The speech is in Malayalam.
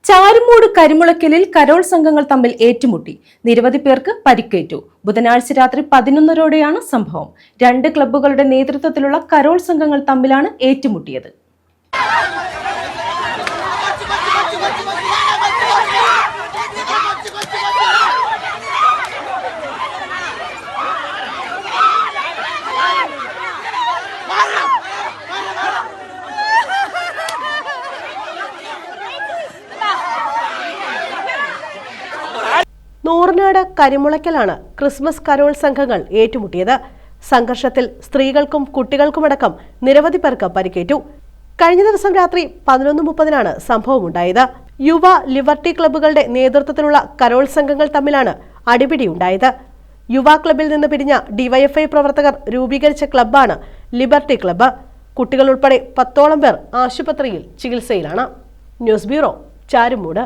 ചാരുമൂട് കരിമുളയ്ക്കലിൽ കരോൾ സംഘങ്ങൾ തമ്മിൽ ഏറ്റുമുട്ടി നിരവധി പേർക്ക് പരിക്കേറ്റു. ബുധനാഴ്ച രാത്രി 11:00-ഓടെയാണ് സംഭവം. രണ്ട് ക്ലബ്ബുകളുടെ നേതൃത്വത്തിലുള്ള കരോൾ സംഘങ്ങൾ തമ്മിലാണ് ഏറ്റുമുട്ടിയത്. നൂറിനാട് കരിമുളയ്ക്കലാണ് ക്രിസ്മസ് കരോൾ സംഘങ്ങൾ ഏറ്റുമുട്ടിയത്. സംഘർഷത്തിൽ സ്ത്രീകൾക്കും കുട്ടികൾക്കുമടക്കം നിരവധി പേർക്ക് പരിക്കേറ്റു. കഴിഞ്ഞ ദിവസം രാത്രി 11:30-നാണ് സംഭവമുണ്ടായത്. യുവ ലിബർട്ടി ക്ലബ്ബുകളുടെ നേതൃത്വത്തിലുള്ള കരോൾ സംഘങ്ങൾ തമ്മിലാണ് അടിപിടിയുണ്ടായത്. യുവ ക്ലബ്ബിൽ നിന്ന് പിരിഞ്ഞ ഡിവൈഎഫ്ഐ പ്രവർത്തകർ രൂപീകരിച്ച ക്ലബ്ബാണ് ലിബർട്ടി ക്ലബ്ബ്. കുട്ടികൾ ഉൾപ്പെടെ 10ഓളം പേർ ആശുപത്രിയിൽ ചികിത്സയിലാണ്. News bureau, Charummood.